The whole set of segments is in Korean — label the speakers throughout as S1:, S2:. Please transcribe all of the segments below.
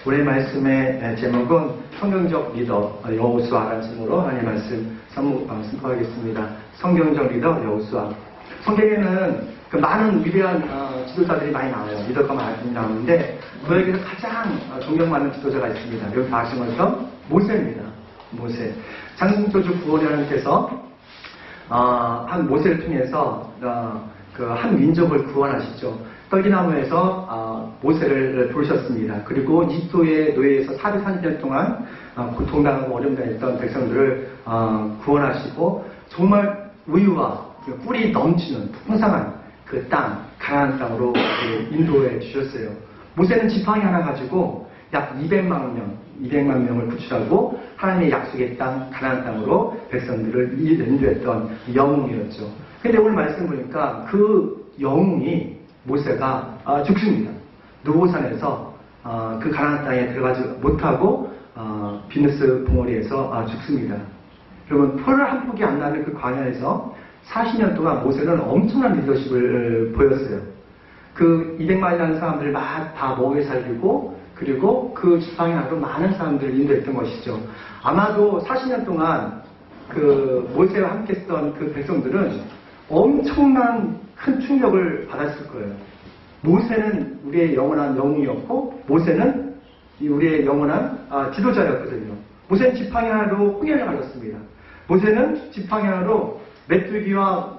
S1: 오늘 말씀의 제목은 성경적 리더 여호수아라는 제목으로 하나님 말씀 선포하겠습니다. 성경적 리더 여호수아. 성경에는 그 많은 위대한 지도자들이 많이 나와요. 리더가 많이 나오는데 그에게서 가장 존경받는 지도자가 있습니다. 여기 다 아시는 것처럼 모세입니다. 모세. 창조주 구원의 하나님께서 한 모세를 통해서 그 한 민족을 구원하시죠. 떨기나무에서 모세를 부르셨습니다. 그리고 이집트의 노예에서 430년 동안 고통당하고 어려움 당했던 백성들을 구원하시고 정말 우유와 꿀이 넘치는 풍성한 그 땅, 가나안 땅으로 인도해 주셨어요. 모세는 지팡이 하나 가지고 약 200만 명을 구출하고 하나님의 약속의 땅, 가나안 땅으로 백성들을 인도했던 영웅이었죠. 근데 오늘 말씀 보니까 그 영웅이 모세가 죽습니다. 느보산에서 그 가나안 땅에 들어가지 못하고 비느스 봉우리에서 죽습니다. 여러분, 펄을 한 폭이 안 나는 그 광야에서 40년 동안 모세는 엄청난 리더십을 보였어요. 그 200만이라는 사람들을 다 먹여 살리고 그리고 그 지팡이 하나로 많은 사람들을 인도했던 것이죠. 아마도 40년 동안 그 모세와 함께 했던 그 백성들은 엄청난 큰 충격을 받았을 거예요. 모세는 우리의 영원한 영웅이었고 모세는 우리의 영원한 지도자였거든요. 모세는 지팡이 하나로 홍해를 가졌습니다. 모세는 지팡이 하나로 메뚜기와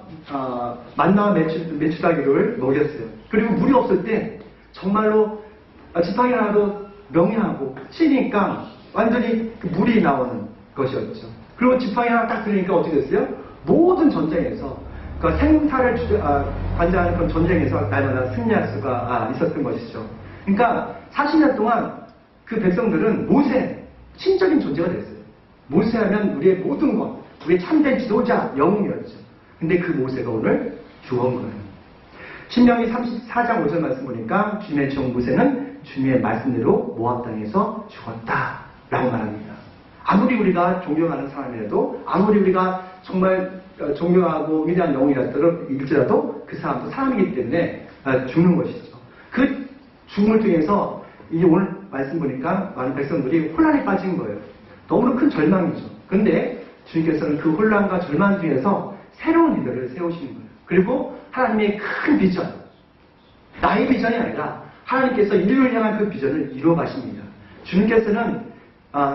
S1: 만나와 메추다기를 먹였어요. 그리고 물이 없을 때 정말로 지팡이 하나로 명령하고 치니까 완전히 물이 나오는 것이었죠. 그리고 지팡이 하나 딱 들으니까 어떻게 됐어요? 모든 전쟁에서 그 생사를 관장하는 그런 전쟁에서 날마다 승리할 수가 있었던 것이죠. 그러니까 40년 동안 그 백성들은 모세, 신적인 존재가 됐어요. 모세하면 우리의 모든 것, 우리의 참된 지도자, 영웅이었죠. 근데 그 모세가 오늘 죽은 거예요. 신명기 34장 5절 말씀 보니까 주님의 종 모세는 주님의 말씀대로 모압 땅에서 죽었다 라고 말합니다. 아무리 우리가 존경하는 사람이라도 아무리 우리가 정말 존경하고 위대한 영웅이랄지라도 그 사람도 사람이기 때문에 죽는 것이죠. 그 죽음을 통해서 이 오늘 말씀 보니까 많은 백성들이 혼란에 빠진 거예요. 너무나 큰 절망이죠. 그런데 주님께서는 그 혼란과 절망 중에서 새로운 리더를 세우시는 거예요. 그리고 하나님의 큰 비전, 나의 비전이 아니라 하나님께서 인류를 향한 그 비전을 이루어 가십니다. 주님께서는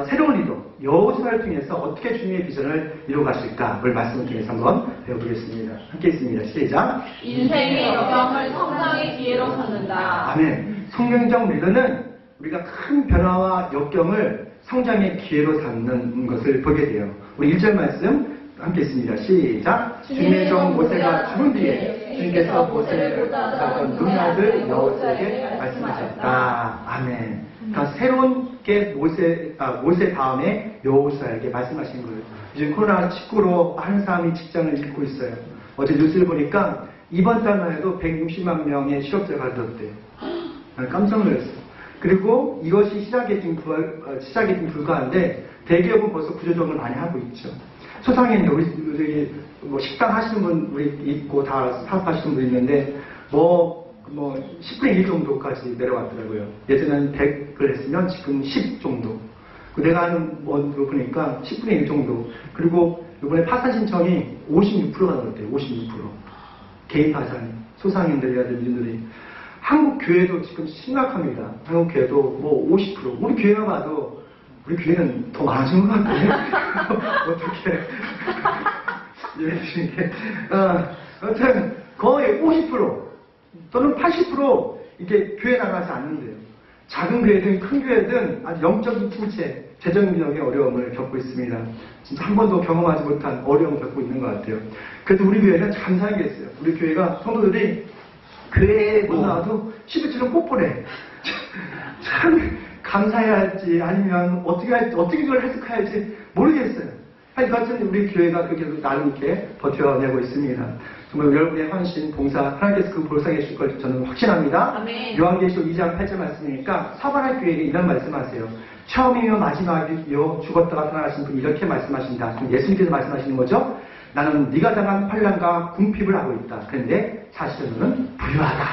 S1: 새로운 리더, 여호수아를 통해서 어떻게 주님의 비전을 이루어 가실까? 오늘 말씀을 통해서 한번 배워보겠습니다. 함께 있습니다. 시작.
S2: 인생의 역경을 성장의 기회로 삼는다.
S1: 아멘. 성경적 리더는 우리가 큰 변화와 역경을 성장의 기회로 삼는 것을 보게 돼요. 우리 1절 말씀 함께 있습니다. 시작. 주님의 종 모세가 죽은 뒤에 주님께서 모세를 보다던 눈의 아들 여호수아에게 말씀하셨다. 아멘. 그러니까 새로운 게 모세 다음에 여호수아에게 말씀하신 거예요. 요즘 코로나19로 많은 사람이 직장을 잃고 있어요. 어제 뉴스를 보니까 이번 달만 해도 160만 명의 실업자가 늘었대요. 깜짝 놀랐어요. 그리고 이것이 시작이 좀 불가한데 대기업은 벌써 구조조정을 많이 하고 있죠. 소상인 우리 뭐 식당 하시는 분 우리 있고 다 사업하시는 분 있는데 뭐 10분의 1 정도까지 내려왔더라고요. 예전에는 100을 했으면 지금 10 정도. 내가 하는 원으로 보니까 10분의 1 정도. 그리고 이번에 파산 신청이 56%가 나왔대요. 56%. 개인 파산, 소상인들이라든지 한국 교회도 지금 심각합니다. 한국 교회도 뭐 50%. 우리 교회만 봐도 우리 교회는 더 많아진 것 같아요. 어떻게 이해해 주신 게. 아무튼 거의 50% 또는 80% 이게 교회 나가지 않는데요. 작은 교회든 큰 교회든 아주 영적인 침체, 재정력의 어려움을 겪고 있습니다. 진짜 한 번도 경험하지 못한 어려움을 겪고 있는 것 같아요. 그래도 우리 교회는 감사한 게 있어요. 우리 교회가 성도들이 교회에 못 나와도 11주는 꼭 보내. 참 감사해야 할지 아니면 어떻게 그걸 해석해야 할지 모르겠어요. 하여튼 우리 교회가 그렇게 나름 이렇게 버텨내고 있습니다. 정말 여러분의 헌신, 봉사, 하나님께서 그 보상해 주실 걸 저는 확신합니다.
S2: 아멘.
S1: 요한계시록 2장 8절 말씀이니까 사바나 교회에게 이런 말씀하세요. 처음이며 마지막이요 죽었다가 살아나신 분이 이렇게 말씀하신다. 예수님께서 말씀하시는 거죠. 나는 네가 당한 환난과 궁핍을 하고 있다. 그런데 사실은 너는 부유하다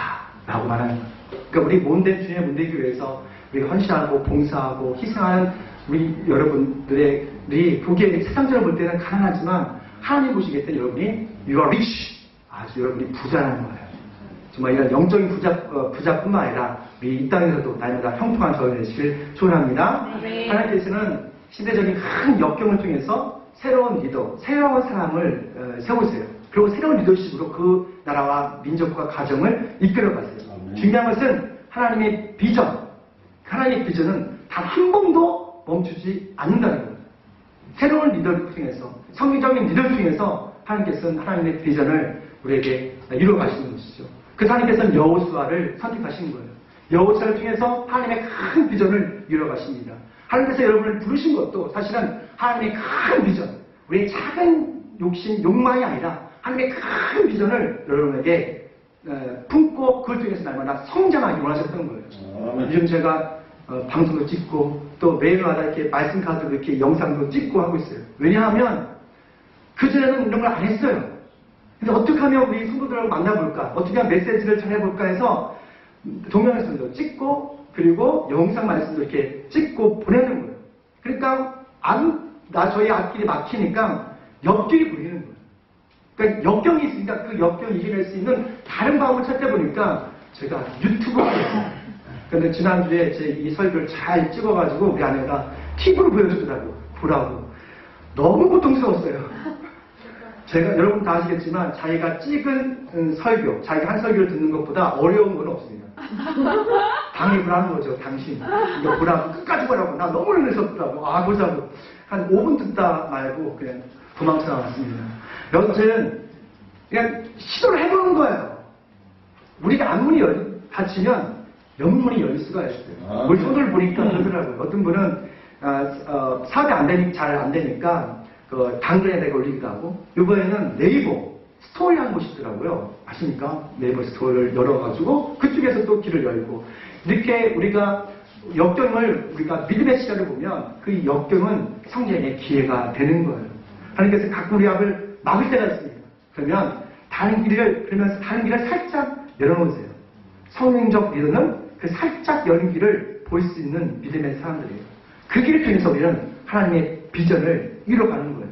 S1: 라고 말하는 거예요. 그러니까 우리 몸된 주님의 문대교회에서 우리가 헌신하고 봉사하고 희생하는 우리 여러분들이 보기에 세상적으로 볼 때는 가난하지만 하나님 보시기에 때 여러분이 You are rich. 아주 여러분이 부자라는 거예요. 정말 이런 영적인 부자뿐만 아니라 우리 이 땅에서도 날마다 형통한 저를 내시길 소원합니다. 하나님께서는 시대적인 큰 역경을 통해서 새로운 리더, 새로운 사람을 세우세요. 그리고 새로운 리더십으로 그 나라와 민족과 가정을 이끌어가세요. 중요한 것은 하나님의 비전, 하나님의 비전은 단 한 번도 멈추지 않는다는 거예요. 새로운 리더를 통해서, 성경적인 리더를 통해서 하나님께서는 하나님의 비전을 우리에게 이루어가시는 것이죠. 그래서 하나님께서는 여호수아를 선택하신 거예요. 여호수아를 통해서 하나님의 큰 비전을 이루어가십니다. 하나님께서 여러분을 부르신 것도 사실은 하나님의 큰 비전, 우리의 작은 욕심, 욕망이 아니라 하나님의 큰 비전을 여러분에게 품고 그걸 통해서 날마다 성장하기 원하셨던 거예요. 요즘 제가 방송도 찍고 또 매일마다 이렇게 말씀 카드도 이렇게 영상도 찍고 하고 있어요. 왜냐하면 그전에는 이런 걸 안 했어요. 근데 어떻게 하면 우리 성도들하고 만나볼까? 어떻게 하면 메시지를 전해볼까 해서 동영상도 찍고 그리고 영상 말씀도 이렇게 찍고 보내는 거예요. 그러니까 저희 앞길이 막히니까 옆길이 보이는 거예요. 그러니까 역경이 있으니까 그 역경을 이겨낼 수 있는 다른 방법을 찾다 보니까 제가 유튜브를 했어요. 근데 지난주에 제 이 설교를 잘 찍어가지고 우리 아내가 팁으로 보여주더라고. 보라고. 너무 고통스러웠어요. 제가 여러분 다 아시겠지만 자기가 찍은 설교, 자기가 한 설교를 듣는 것보다 어려운 건 없습니다. 당입을 하는 거죠. 당신. 이거 보라고. 끝까지 보라고. 나 너무 놀랐었더라고. 아, 보자고. 한 5분 듣다 말고 그냥 도망쳐 나왔습니다. 여튼 그냥 시도를 해보는 거예요. 우리가 앞문이 닫히면 옆문이 열릴 수가 있어요. 우리 손을 보니까 그러더라고요. 어떤 분은 사업이 잘 안 되니까 그 당근에 내가 올리기도 하고, 이번에는 네이버 스토어라는 곳이 있더라고요. 아십니까? 네이버 스토어를 열어가지고 그쪽에서 또 길을 열고, 이렇게 우리가 역경을 우리가 믿음의 시간을 보면 그 역경은 성장의 기회가 되는 거예요. 하나님께서 가끔 우리 앞을 막을 때가 있습니다. 그러면서 다른 길을 살짝 열어놓으세요. 성령적 리더는 그 살짝 열린 길을 볼 수 있는 믿음의 사람들이에요. 그 길을 통해서 우리는 하나님의 비전을 이뤄가는 거예요.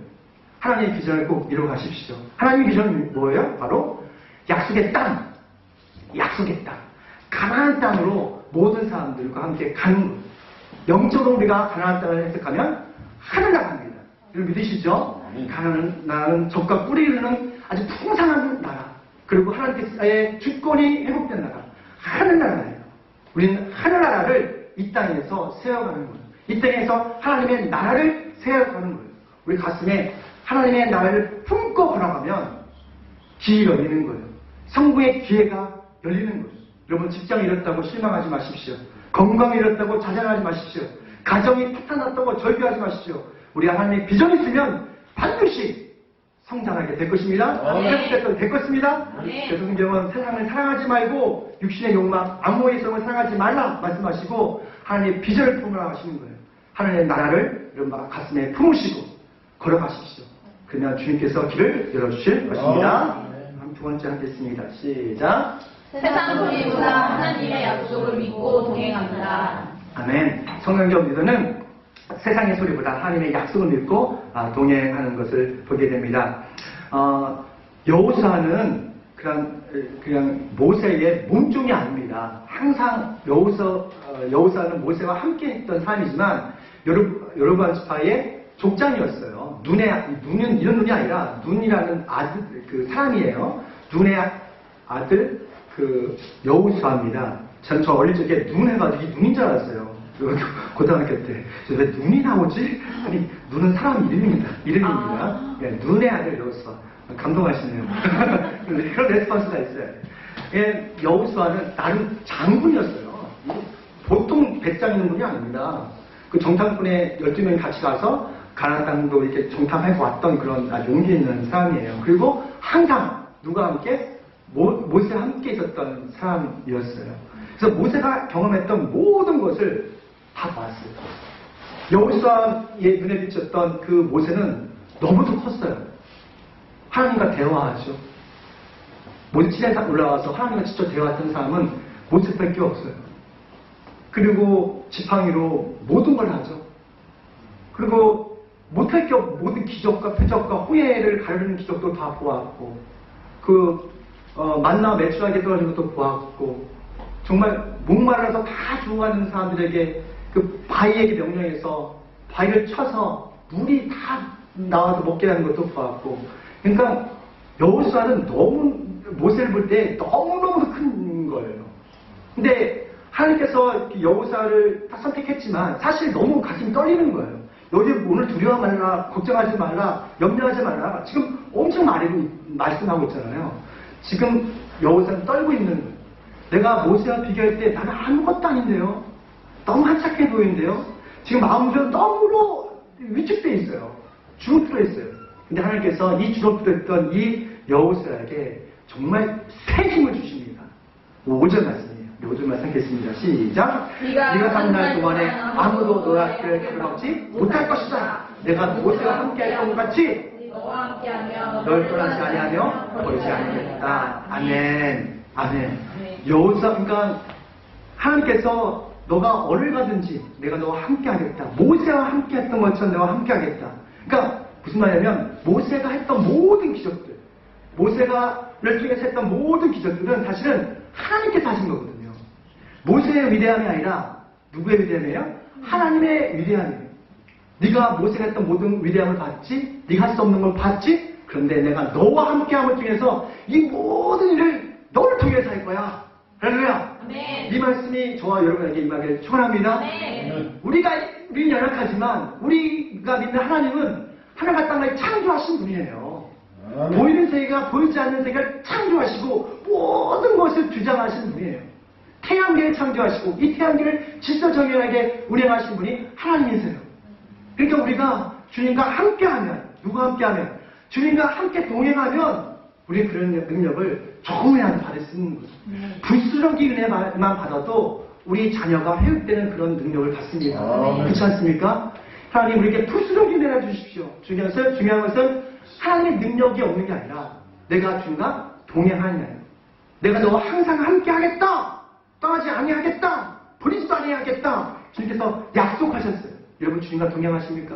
S1: 하나님의 비전을 꼭 이뤄가십시오. 하나님의 비전은 뭐예요? 바로 약속의 땅. 약속의 땅. 가나안 땅으로 모든 사람들과 함께 가는 거예요. 영적으로 우리가 가나안 땅을 해석하면 하늘나라입니다. 여러분 믿으시죠? 가나안 나라는 적과 꿀이 흐르는 아주 풍성한 나라. 그리고 하나님께서의 주권이 회복된 나라. 하늘나라예요. 우리는 하늘나라를 이 땅에서 세워가는 거예요. 이 땅에서 하나님의 나라를 세워가는 거예요. 우리 가슴에 하나님의 나라를 품고 걸어가면 길이 열리는 거예요. 성부의 기회가 열리는 거예요. 여러분 직장 잃었다고 실망하지 마십시오. 건강 잃었다고 자장하지 마십시오. 가정이 파탄났다고 절규하지 마십시오. 우리 하나님의 비전이 있으면 반드시 성장하게 될 것입니다. 회복될 될 것입니다. 그래서 성경은 세상을 사랑하지 말고 육신의 욕망, 암호의 성을 사랑하지 말라 말씀하시고 하나님의 비전을 품으라 하시는 거예요. 하나님의 나라를 여러분 가슴에 품으시고 걸어가십시오. 그러면 주님께서 길을 열어주실 것입니다. 두 번째 하겠습니다. 시작.
S2: 세상 소리보다 하나님의 약속을 믿고 동행합니다.
S1: 아멘. 성경적 리더는 세상의 소리보다 하나님의 약속을 믿고 동행하는 것을 보게 됩니다. 여호수아는 그냥 모세의 몸종이 아닙니다. 항상 여호수아는 모세와 함께 있던 사람이지만 여로보암 지파의 족장이었어요. 눈은 이런 눈이 아니라 눈이라는 아들 그 사람이에요. 눈의 아들 그 여호수아입니다. 저 어릴 적에 눈 해가지고 이 눈인 줄 알았어요. 고등학교 때. 왜 눈이 나오지? 아니, 눈은 사람 이름입니다. 네, 눈의 아들 여호수아. 감동하시네요. 그런 레스폰스가 있어요. 예, 여호수아는 나름 장군이었어요. 보통 배짱 있는 분이 아닙니다. 그 정탐꾼의 12명이 같이 가서 가나안 땅도 이렇게 정탐해 왔던 그런 용기 있는 사람이에요. 그리고 항상 누가 함께? 모세와 함께 있었던 사람이었어요. 그래서 모세가 경험했던 모든 것을 다 봤어요. 여호수아의 눈에 비쳤던 그 모세는 너무도 컸어요. 하나님과 대화하죠. 모세 시내에 올라와서 하나님과 직접 대화했던 사람은 모세밖에 없어요. 그리고 지팡이로 모든 걸 하죠. 그리고 못할 격 모든 기적과 표적과 후회를 가르는 기적도 다 보았고, 만나 매출하게 떨어진 것도 보았고, 정말 목말라서 다 죽어가는 사람들에게 그 바위에게 명령해서 바위를 쳐서 물이 다 나와서 먹게 하는 것도 보았고, 그러니까 여호수아는 너무 모세를 볼 때 너무너무 큰 거예요. 근데 하나님께서 여호수아를 다 선택했지만 사실 너무 가슴이 떨리는 거예요. 너희 오늘 두려워 말라, 걱정하지 말라, 염려하지 말라. 지금 엄청 말씀하고 있잖아요. 지금 여호수아는 떨고 있는 거예요. 내가 모세와 비교할 때 나는 아무것도 아닌데요. 너무 한착해 보이는데요. 지금 마음으로 너무로 위축되어 있어요. 주눅들어 있어요. 근데 하나님께서 이 주눅들었던 이 여호수아에게 정말 새 힘을 주십니다. 5절 말씀이에요. 5절 말씀 읽겠습니다. 시작. 네가 사는 날 동안에 아무도 너의 앞을 가로막지 못할 것이다. 내가 모세와 함께 했던 것 같이
S2: 너와 함께하며
S1: 널 떠나지 아니하며 버리지 않겠다. 아멘. 아멘. 여호수아, 그러니까 하나님께서 너가 어딜 가든지 내가 너와 함께 하겠다. 모세와 함께 했던 것처럼 너와 함께 하겠다. 그러니까 무슨 말이냐면 모세가 했던 모든 기적들, 모세가를 통해서 했던 모든 기적들은 사실은 하나님께서 하신 거거든요. 모세의 위대함이 아니라 누구의 위대함이에요? 하나님의 위대함이에요. 네가 모세가 했던 모든 위대함을 봤지? 네가 할 수 없는 걸 봤지? 그런데 내가 너와 함께함을 통해서 이 모든 일을 너를 통해서 할 거야. 할렐루야.
S2: 아멘.
S1: 이 말씀이 저와 여러분에게 임하기를 축원합니다.
S2: 아멘.
S1: 우리는 연약하지만 우리가 믿는 하나님은 하늘과 땅을 창조하신 분이에요. 보이는 세계가 보이지 않는 세계를 창조하시고 모든 것을 주장하신 분이에요. 태양계를 창조하시고 이 태양계를 질서정연하게 운행하신 분이 하나님이세요. 그러니까 우리가 주님과 함께하면, 누가 함께하면? 주님과 함께 동행하면 우리는 그런 능력을 조금이라도 받을 수 있는 거죠. 불수록이 은혜만 받아도 우리 자녀가 회복되는 그런 능력을 받습니다. 그렇지 않습니까? 하나님 우리에게 불수록이 은혜를 주십시오. 중요한 것은 하나님의 능력이 없는 게 아니라 내가 주님과 동행하느냐요. 내가 너와 항상 함께 하겠다. 떠나지 아니하겠다. 버리지도 아니하겠다. 주님께서 약속하셨어요. 여러분 주님과 동행하십니까?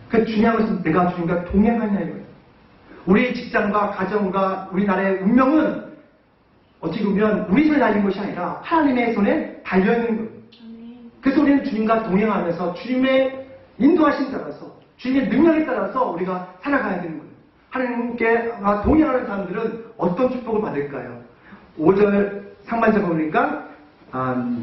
S1: 그 중요한 것은 내가 주님과 동행하냐 이거예요. 우리 직장과 가정과 우리나라의 운명은 어떻게 보면 우리 손에 달린 것이 아니라 하나님의 손에 달려있는 거예요. 그래서 우리는 주님과 동행하면서 주님의 인도하심 따라서 주님의 능력에 따라서 우리가 살아가야 되는 거예요. 하나님께 동행하는 사람들은 어떤 축복을 받을까요? 5절 상반절 보니까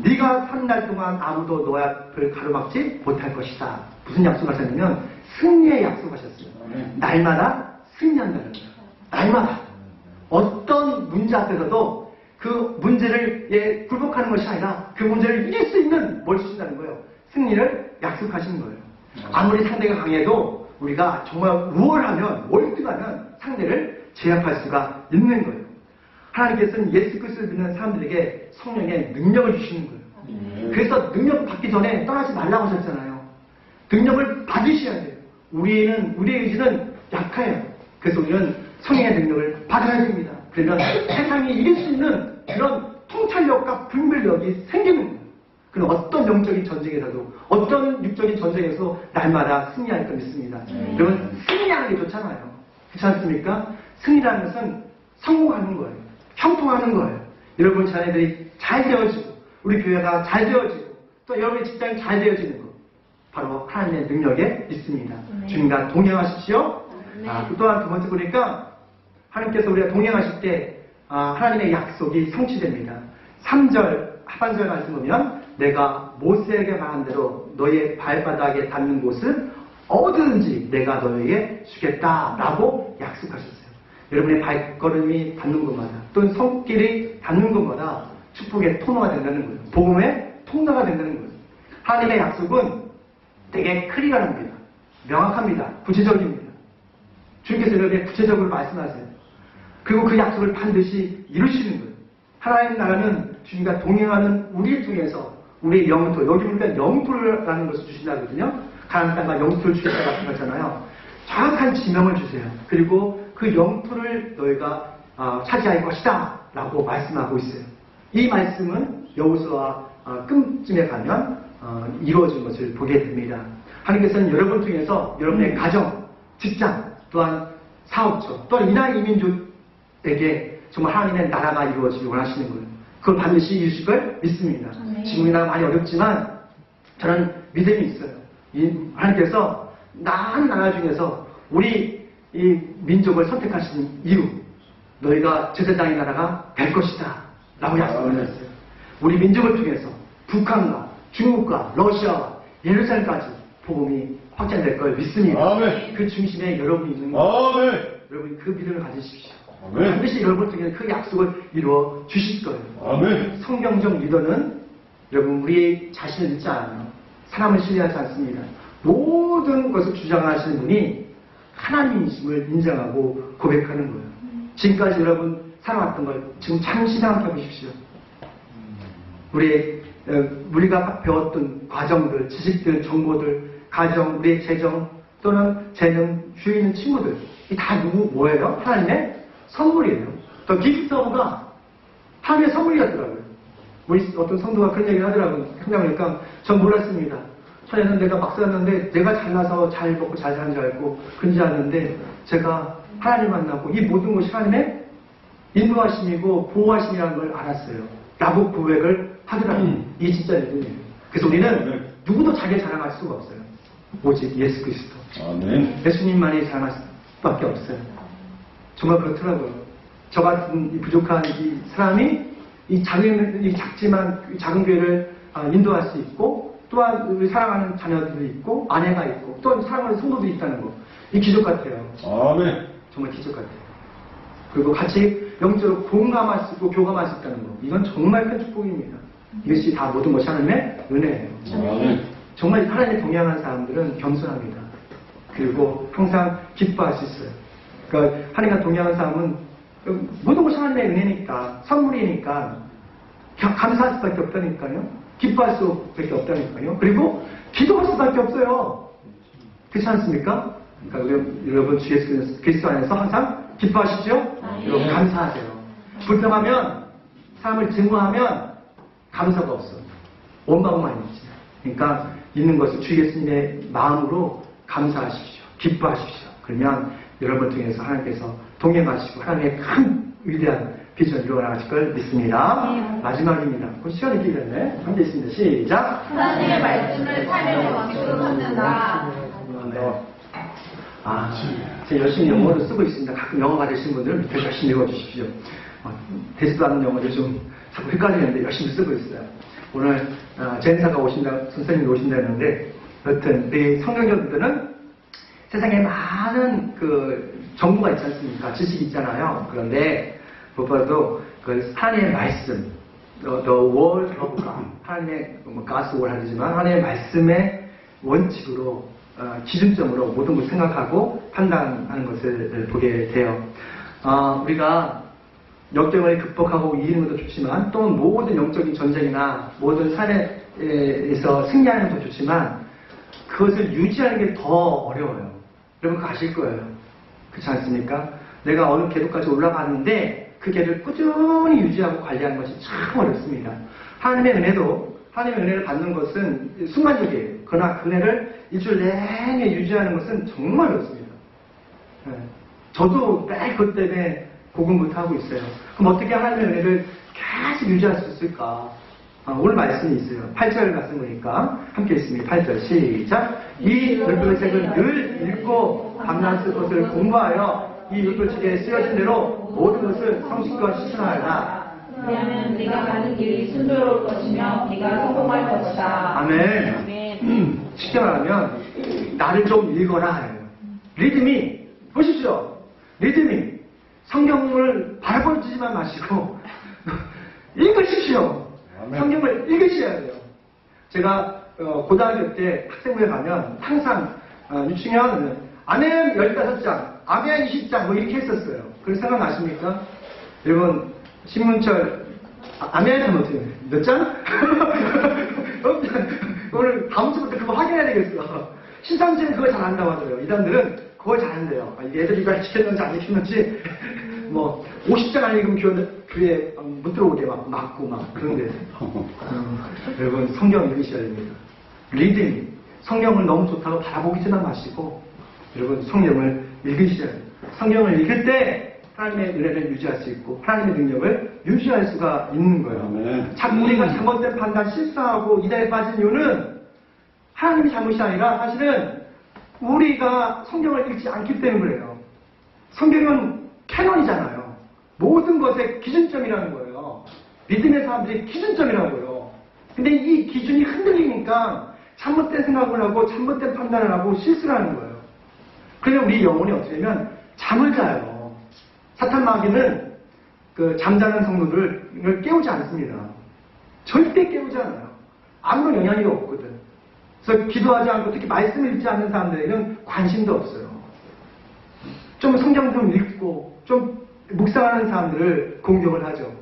S1: 네가 산 날 동안 아무도 너의 앞을 가로막지 못할 것이다. 무슨 약속하셨냐면 승리의 약속하셨어요. 날마다 승리한다는 거예요. 날마다. 어떤 문제 앞에서도 그 문제를 굴복하는 것이 아니라 그 문제를 이길 수 있는 뭘 주신다는 거예요. 승리를 약속하시는 거예요. 아무리 상대가 강해도 우리가 정말 우월하면, 월등하면 상대를 제압할 수가 있는 거예요. 하나님께서는 예수 그리스도를 믿는 사람들에게 성령의 능력을 주시는 거예요. 그래서 능력 받기 전에 떠나지 말라고 하셨잖아요. 능력을 받으셔야 돼요. 우리의 의지는 약해요. 그래서 우리는 성령의 능력을 받아야 됩니다. 그러면 세상이 이길 수 있는 그런 통찰력과 분별력이 생기는 거예요. 그럼 어떤 영적인 전쟁에서도, 어떤 육적인 전쟁에서도 날마다 승리할 걸 믿습니다. 여러분, 승리하는 게 좋잖아요. 그렇지 않습니까? 승리라는 것은 성공하는 거예요. 형통하는 거예요. 여러분 자녀들이 잘 되어지고, 우리 교회가 잘 되어지고, 또 여러분의 직장이 잘 되어지는 것. 바로 하나님의 능력에 있습니다. 주님과 동행하십시오. 또한 두 번째 보니까 하나님께서 우리가 동행하실 때 하나님의 약속이 성취됩니다. 3절 하반절 말씀 보면 내가 모세에게 말한 대로 너의 발바닥에 닿는 곳은 어디든지 내가 너에게 주겠다라고 약속하셨어요. 여러분의 발걸음이 닿는 곳마다 또는 손길이 닿는 곳마다 축복의 통로가 된다는 거예요. 복음의 통로가 된다는 거예요. 하나님의 약속은 되게 클리어합니다. 명확합니다. 구체적입니다. 주님께서 여러분에게 구체적으로 말씀하세요. 그리고 그 약속을 반드시 이루시는 거예요. 하나님 나라는 주님과 동행하는 우리를 통해서 우리의 영토, 여기 보니까 영토라는 것을 주신다거든요. 가나안 땅과 영토를 주겠다 같은 거잖아요. 정확한 지명을 주세요. 그리고 그 영토를 너희가 차지할 것이다 라고 말씀하고 있어요. 이 말씀은 여호수아 끝쯤에 가면 이루어진 것을 보게 됩니다. 하나님께서는 여러분 중에서 여러분의 가정, 직장, 또한 사업처, 또한 이나라 이민족에게 정말 하나님의 나라가 이루어지길 원하시는 거예요. 그걸 반드시 이루실 걸 믿습니다. 지금 이 나라 많이 어렵지만 저는 믿음이 있어요. 하나님께서 많은 나라 중에서 우리 이 민족을 선택하신 이유, 너희가 제사장의 나라가 될 것이다 라고 약속하셨어요. 우리 민족을 통해서 북한과 중국과 러시아와 예루살렘까지 복음이 확장될 걸 믿습니다.
S3: 아멘.
S1: 그 중심에 여러분이 있는 거예요.
S3: 아멘.
S1: 여러분 그 믿음을 가지십시오.
S3: 아멘.
S1: 반드시 여러분 통해 그 약속을 이루어 주실 거예요.
S3: 아멘.
S1: 성경적 리더는 여러분 우리 자신을 믿지 않아요. 사람을 신뢰하지 않습니다. 모든 것을 주장하시는 분이 하나님이심을 인정하고 고백하는 거예요. 지금까지 여러분 살아왔던 걸 지금 잠시 생각해 보십시오. 우리가 배웠던 과정들, 지식들, 정보들, 가정, 우리의 재정 또는 재능, 주위에 있는 친구들 이 다 뭐예요? 하나님의 선물이에요. 더 기프트가 하나님의 선물이었더라고요. 우리 어떤 성도가 그런 얘기를 하더라고요. 생각하니까 전 몰랐습니다. 전에는 내가 박사였는데 내가 잘나서 잘 먹고 잘 사는 줄 알고 그런 줄 알았는데 제가 하나님 만나고 이 모든 것이 하나님의 인도하심이고 보호하심이라는 걸 알았어요. 라고 고백을 하더라고요. 이게 진짜 믿음이에요. 그래서 우리는 누구도 자기 자랑할 수가 없어요. 오직 예수 그리스도.
S3: 아멘.
S1: 예수님만이 자랑할 수밖에 없어요. 정말 그렇더라고요. 저 같은 이 부족한 이 사람이 이 작지만 작은 교회를 인도할 수 있고 또한 우리 사랑하는 자녀들도 있고 아내가 있고 또 사랑하는 성도도 있다는 거. 이 기적 같아요.
S3: 아멘.
S1: 정말 기적 같아요. 그리고 같이 영적으로 공감할 수 있고 교감할 수 있다는 거. 이건 정말 큰 축복입니다. 이것이 다 모든 것이 하나님의 은혜예요.
S3: 아멘.
S1: 정말 하나님의 동행하는 사람들은 겸손합니다. 그리고 항상 기뻐할 수 있어요. 그러니까 하나님과 동행하는 사람은 모든 것이 하나님의 은혜니까 선물이니까 감사할 수밖에 없다니까요. 기뻐할 수밖에 없다니까요. 그리고 기도할 수밖에 없어요. 그렇지 않습니까? 그러니까 여러분 주 예수 그리스도 안에서 항상 기뻐하시죠? 여러분 감사하세요. 불평하면 사람을 증오하면 감사가 없어. 원망만 있지. 그러니까 있는 것을 주 예수님의 마음으로 감사하십시오. 기뻐하십시오. 그러면 여러분 통해서 하나님께서 동행하시고 하나님의 큰 위대한 비전 이루어나가실 걸 믿습니다. 마지막입니다. 그 시간이 길겠네. 함께 있습니다. 시작.
S2: 하나님의 말씀을 삶의 방식으로 삼는다.
S1: 네. 제가 열심히 영어를 쓰고 있습니다. 가끔 영어 받으신 분들은 밑에 열심히 읽어주십시오. 되지도 않는 영어를 좀 자꾸 헷갈리는데 열심히 쓰고 있어요. 오늘 제인사가 오신다, 선생님이 오신다 했는데 여튼 이 성경적들은 세상에 많은 그 정보가 있지 않습니까? 지식이 있잖아요. 그런데 무엇보다도 그 하나님의 말씀, the word of God, 하나님의 God's word 하지만 하나님의 말씀의 원칙으로 기준점으로 모든 것을 생각하고 판단하는 것을 보게 돼요. 우리가 역경을 극복하고 이기는 것도 좋지만 또 모든 영적인 전쟁이나 모든 삶에서 승리하는 것도 좋지만 그것을 유지하는 게 더 어려워요. 여러분 그거 아실 거예요. 그렇지 않습니까? 내가 어느 궤도까지 올라갔는데 그 궤를 꾸준히 유지하고 관리하는 것이 참 어렵습니다. 하나님의 은혜를 받는 것은 순간적이에요. 그러나 그 은혜를 일주일 내내 유지하는 것은 정말 어렵습니다. 저도 매일 그것 때문에 고군분투 하고 있어요. 그럼 어떻게 하나님의 은혜를 계속 유지할 수 있을까? 오늘 말씀이 있어요. 8절 말씀 보니까 함께 있습니다. 8절 시작. 이 율법의 책을 늘 읽고 밤낮 쓸 것을 공부하여 이 율법책에 쓰여진 대로 모든 것을 성실과 실천하라.
S2: 왜냐하면 네가 가는 길이 순조로울 것이며 네가 성공할 것이다.
S1: 아멘. 쉽게 말하면 나를 좀 읽어라 해요. 리듬이 보십시오. 리듬이 성경을 바라보지만 마시고 읽으십시오. 성경을 읽으셔야 돼요. 제가 고등학교 때 학생부에 가면 항상 유치면 아멘 15장, 아멘 20장 뭐 이렇게 했었어요. 그래서 생각나십니까? 여러분 신문철 아멘 하면 어떻게 해요? 몇 장? 오늘 다음 주부터 그거 확인해야 되겠어. 신상진은 그거 잘 안다고 하더라고요. 이단들은 그걸 잘 안돼요. 이게 애들이 이걸 지켰는지 안 지켰는지 뭐 50장 안 읽으면 교회 못 들어오게 막 막고 막 그런데 여러분 성경 읽으셔야 됩니다. 리딩 성경을 너무 좋다고 바라보기만 마시고 여러분 성경을 읽으셔야 돼요. 성경을 읽을 때 하나님의 은혜를 유지할 수 있고 하나님의 능력을 유지할 수가 있는 거예요.
S3: 아멘.
S1: 자꾸 우리가 잘못된 판단 실수하고 이단에 빠진 이유는 하나님의 잘못이 아니라 사실은 우리가 성경을 읽지 않기 때문이에요. 성경은 캐논이잖아요. 모든 것의 기준점이라는 거예요. 믿음의 사람들이 기준점이라고요. 근데 이 기준이 흔들리니까 잘못된 생각을 하고 잘못된 판단을 하고 실수를 하는 거예요. 그래서 우리 영혼이 어떻게 되면 잠을 자요. 사탄 마귀는 그 잠자는 성도들을 깨우지 않습니다. 절대 깨우지 않아요. 아무런 영향이 없거든. 그래서 기도하지 않고 특히 말씀을 읽지 않는 사람들에게는 관심도 없어요. 좀 성경 좀 읽고 좀 묵상하는 사람들을 공격을 하죠.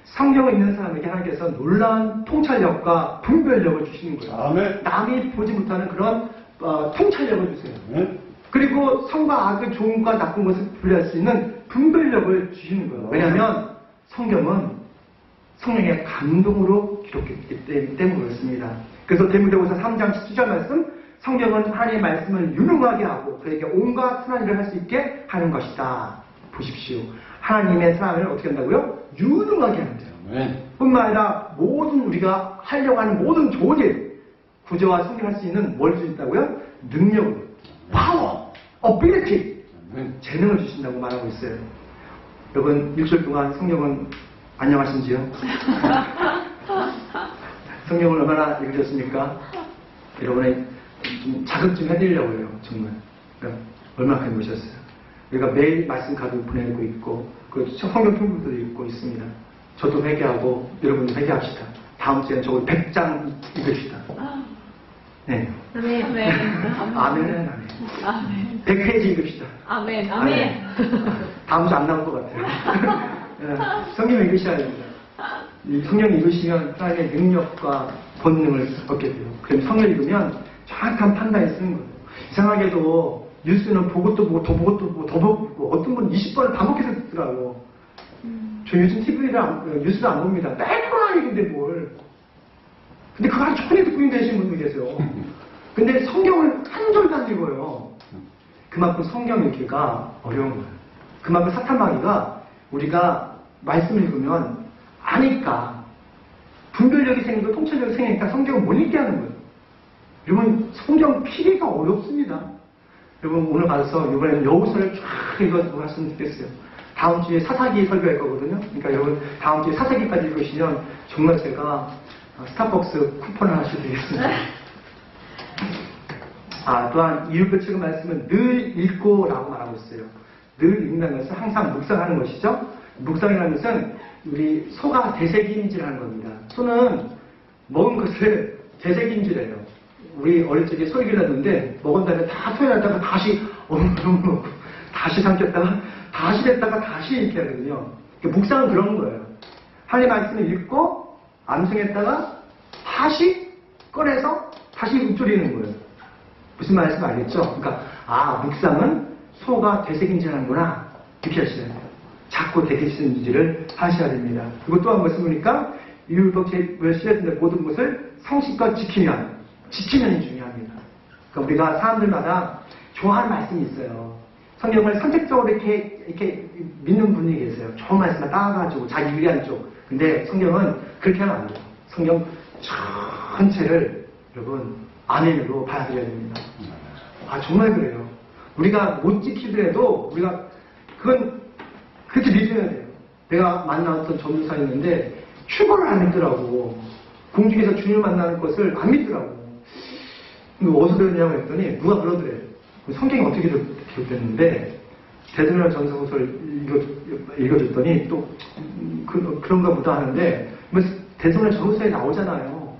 S1: 성경을 읽는 사람에게 하나님께서 놀라운 통찰력과 분별력을 주시는 거예요.
S3: 아멘.
S1: 남이 보지 못하는 그런 통찰력을 주세요.
S3: 아멘.
S1: 그리고 선과 악을 좋은 것과 나쁜 것을 분리할 수 있는 분별력을 주시는 거예요. 왜냐하면 성경은 성령의 감동으로 기록했기 때문에 그렇습니다. 그래서 데모데후서 3장 17절 말씀, 성경은 하나님의 말씀을 유능하게 하고 그에게 온갖 선한 일을 할 수 있게 하는 것이다. 보십시오. 하나님의 사람을 어떻게 한다고요? 유능하게 한대요.
S3: 아멘.
S1: 뿐만 아니라 모든 우리가 하려고 하는 모든 좋은 일, 구제와 승리할 수 있는 뭘 줄 수 있다고요? 능력을, 파워, ability, 재능을 주신다고 말하고 있어요. 여러분 일주일 동안 성경은 안녕하신지요? 성경을 얼마나 읽으셨습니까? 여러분의 좀 자극 좀 해드리려고 해요. 정말. 그러니까 얼마나 읽으셨어요? 우리가 매일 말씀 가득 보내고 있고 그 성경 통독도 읽고 있습니다. 저도 회개하고 여러분도 회개합시다. 다음 주에는 저걸 100장 읽읍시다. 네.
S2: 아멘.
S1: 아멘은 아멘.
S2: 아멘.
S1: 100페이지 읽읍시다.
S2: 아멘. 아멘.
S1: 다음 주 안 나올 것 같아요. 성경 읽으셔야 됩니다. 이 성경 읽으시면 하나님의 능력과 권능을 얻게 돼요. 그럼 성경 읽으면 정확한 판단을 쓰는 거예요. 이상하게도 뉴스는 보고 또 보고 더 보고 또 보고 더 보고 어떤 분 20번을 반복해서 듣더라고. 저 요즘 뉴스를 안 봅니다. 매일 코로나 얘기인데 뭘. 근데 그거 한 천에 듣고 계신 분도 계세요. 근데 성경을 한 절도 안 읽어요. 그만큼 성경 읽기가 어려운 거예요. 그만큼 사탄 마귀가 우리가 말씀을 읽으면 아니까 분별력이 생기고 통찰력이 생기니까 성경을 못 읽게 하는 거예요. 여러분 성경 피기가 어렵습니다. 여러분 오늘 가서 이번에는 여호수아를 쫙 읽어서 하시면 좋겠어요. 다음 주에 사사기 설교할 거거든요. 그러니까 여러분 다음 주에 사사기까지 읽으시면 정말 제가 스타벅스 쿠폰을 하셔도 되겠습니다. 또한 이웃과 책의 말씀은 늘 읽고 라고 말하고 있어요. 늘 읽는다는 것은 항상 묵상하는 것이죠. 묵상이라는 것은 우리 소가 되새김질하는 겁니다. 소는 먹은 것을 되새김질해요. 우리 어릴 적에 소 얘기를 먹은 다음에 다 토해놨다가 다시 먹고 다시 삼켰다가 다시 됐다가 다시 이렇게 하거든요. 묵상은 그런 거예요. 하나님의 말씀을 읽고 암송했다가 다시 꺼내서 다시 읊조리는 거예요. 무슨 말씀 알겠죠? 그러니까 묵상은 소가 되새김질하는구나 이렇게 하셔야 돼요. 자꾸 되새김질을 하셔야 됩니다. 그리고 또 한 것을 보니까 율법 제10에 있는 모든 것을 성실과 지키면이 중요합니다. 그러니까 우리가 사람들마다 좋아하는 말씀이 있어요. 성경을 선택적으로 이렇게 믿는 분이 계세요. 좋은 말씀만 따가지고 자기 유리한 쪽. 근데 성경은 그렇게 하면 안 돼요. 성경 전체를 여러분 아멘으로 받아들여야 됩니다. 정말 그래요. 우리가 못 지키더라도 우리가 그건 그렇게 믿어야 돼요. 내가 만나왔던 전도사였는데 출발을 안 믿더라고. 공중에서 주님을 만나는 것을 안 믿더라고. 어디서 배웠냐고 했더니 누가 그러더래. 성경이 어떻게 기록됐는데 대전이라는 전서소설 읽어줬더니 또 그런가 보다 하는데 대전의 전서소에 나오잖아요.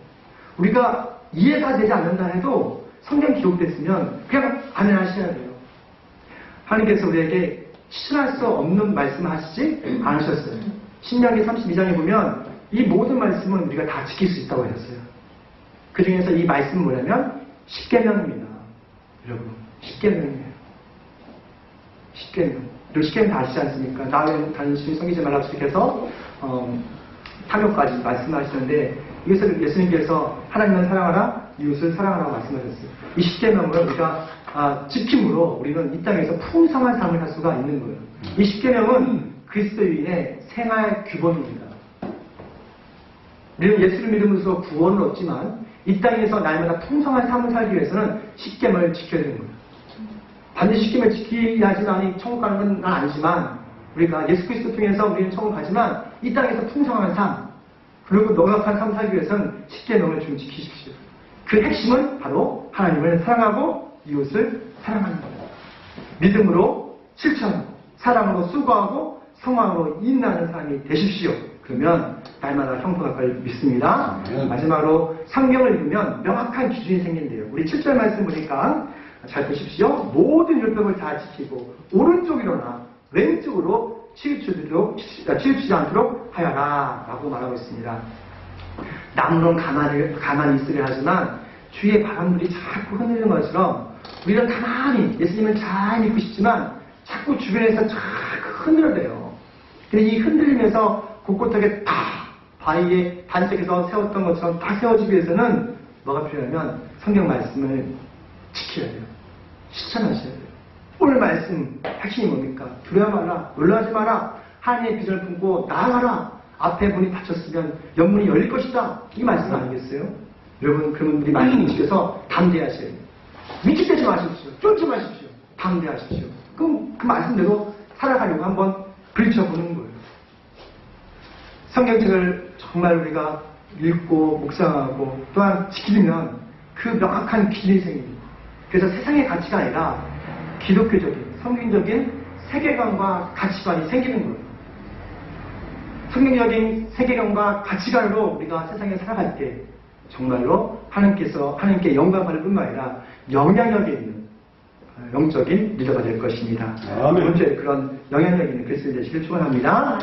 S1: 우리가 이해가 되지 않는다 해도 성경 기록됐으면 그냥 아멘 하셔야 돼요. 하나님께서 우리에게 실현할 수 없는 말씀을 하시지 않으셨어요. 신명기 32장에 보면 이 모든 말씀은 우리가 다 지킬 수 있다고 하셨어요. 그 중에서 이 말씀은 뭐냐면 십계명입니다. 여러분 십계명이에요. 십계명. 그리고 시계는 다 아시지 않습니까? 나는 단순히 섬기지 말라고 시작해서 탐욕까지 말씀하시는데 이것을 예수님께서 하나님을 사랑하라, 이웃을 사랑하라고 말씀하셨어요. 이 10계명을 우리가 지킴으로 우리는 이 땅에서 풍성한 삶을 할 수가 있는 거예요. 이 10계명은 그리스도인의 생활 규범입니다. 우리는 예수를 믿으면서 구원을 얻지만 이 땅에서 날마다 풍성한 삶을 살기 위해서는 10계명을 지켜야 되는 거예요. 반드시 10계명을 지켜야지만이 천국 가는 건 난 아니지만 우리가 예수 그리스도 통해서 우리는 천국 가지만 이 땅에서 풍성한 삶 그리고 넉넉한 삶을 살기 위해서는 10계명을 좀 지키십시오. 그 핵심은 바로 하나님을 사랑하고 이웃을 사랑하는 겁니다. 믿음으로 실천하고 사랑으로 수고하고 성화로 인하는 사람이 되십시오. 그러면 날마다 형통할 걸 믿습니다. 마지막으로 성경을 읽으면 명확한 기준이 생긴대요. 우리 7절 말씀 보니까 잘 보십시오. 모든 율법을 다 지키고 오른쪽이로나 왼쪽으로 치우치지 않도록 하여라 라고 말하고 있습니다. 남으론 가만히 있으려 하지만 주위의 바람들이 자꾸 흔들리는 것처럼 우리는 가만히 예수님을 잘 믿고 싶지만 자꾸 주변에서 자꾸 흔들어대요. 근데 이 흔들리면서 곳곳하게 다 바위에 반짝에서 세웠던 것처럼 다 세워지기 위해서는 뭐가 필요하면 성경 말씀을 지켜야 돼요. 실천하셔야 돼요. 오늘 말씀 핵심이 뭡니까? 두려워 마라, 놀라지 마라, 하나님의 비전을 품고 나아가라. 앞에 문이 닫혔으면 옆문이 열릴 것이다. 이 말씀 아니겠어요? 여러분 그러면 우리 말씀 지켜서 담대하셔야 돼요. 위축되지 마십시오. 쫓지 마십시오. 담대하십시오. 그럼 그 말씀대로 살아가려고 한번 부딪혀보는 거예요. 성경책을 정말 우리가 읽고 묵상하고 또한 지키면 그 명확한 기준이 생깁니다. 그래서 세상의 가치가 아니라 기독교적인 성경적인 세계관과 가치관이 생기는 거예요. 성경적인 세계관과 가치관으로 우리가 세상에 살아갈 때 정말로 하나님께 영광 받을 뿐만 아니라 영향력이 있는 영적인 리더가 될 것입니다.
S3: 아멘.
S1: 먼저 그런 영향력 있는 그리스도인 되시길 축원합니다.